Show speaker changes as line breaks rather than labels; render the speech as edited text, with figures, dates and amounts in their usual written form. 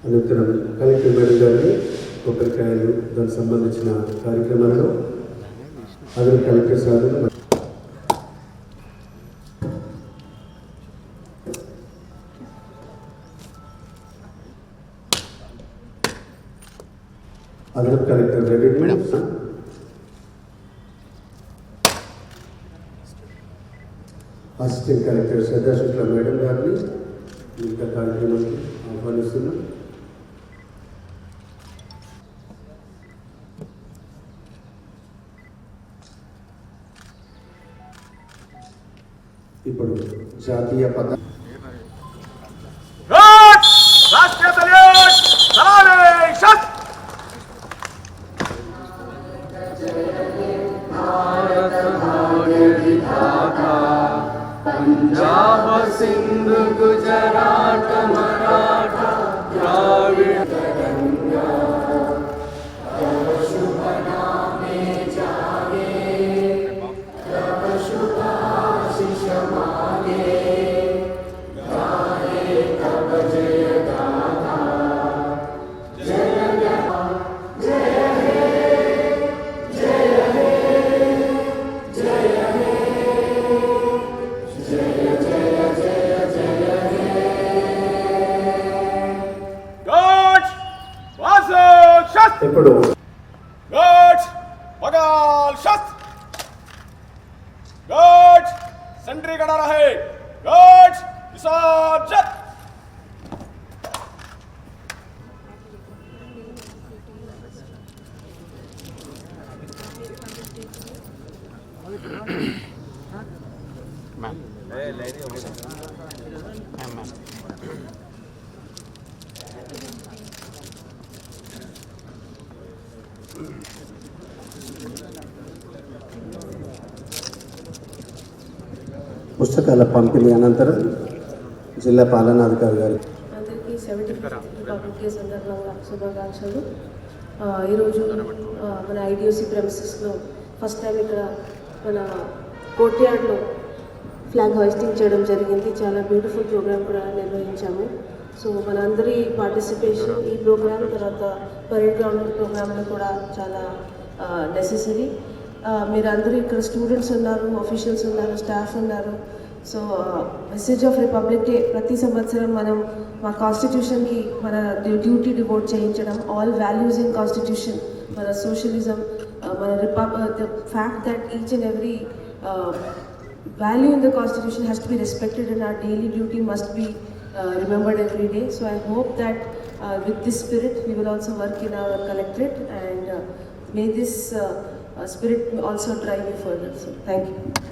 అనంతరం collector madam గారిని కొబ్బరికాయలు దానికి సంబంధించిన కార్యక్రమాలలో అదనపు కలెక్టర్ సార్ అదనపు కలెక్టర్ రెవెన్యూ అసిస్టెంట్ కలెక్టర్ శ్రద్ధా శుక్లా మేడం గారిని మిగతా కార్యక్రమానికి ఆహ్వానిస్తున్నాం. ఇప్పుడు జాతీయ పతాక
पंजाब सिंध गुजरात मराठा द्राविड़ गंगा तब शुभ नामे जागे तब शुभ आशीष मांगे गाए तब जय गाथा जय जय हे जय हे जय हे
ఇప్పుడు
सेंट्री खड़ा रहे विसर्जन
పుస్తకాల పంపిణీ అనంతరం జిల్లా పాలనాధికారి గారు
అందరికీ 75th రిపబ్లిక్ డే సందర్భంగా శుభాకాంక్షలు. ఈరోజు మన ఐడిఓసి ప్రెమిసెస్లో ఫస్ట్ టైం ఇక్కడ మన కోర్ట్యార్డ్లో ఫ్లాగ్ హోయిస్టింగ్ చేయడం జరిగింది. చాలా బ్యూటిఫుల్ ప్రోగ్రామ్ కూడా నిర్వహించాము. సో మనందరి పార్టిసిపేషన్ ఈ ప్రోగ్రామ్ తర్వాత పరేడ్ గ్రౌండ్ ప్రోగ్రాంలో కూడా చాలా నెసెసరీ. మీరందరూ ఇక్కడ స్టూడెంట్స్ ఉన్నారు, ఆఫీషియల్స్ ఉన్నారు, స్టాఫ్ ఉన్నారు. So message of republic day ప్రతి సంవత్సరం మనం మా కాన్స్టిట్యూషన్కి మన డ్యూటీ డివోట్ చేయించడం, ఆల్ వాల్యూస్ ఇన్ కాన్స్టిట్యూషన్, మన సోషలిజం, మన the fact that each and every value in the constitution has to be respected and our daily duty must be remembered every day. So I hope that with this spirit we will also work in our collectorate and may this spirit also drive you further. So thank you.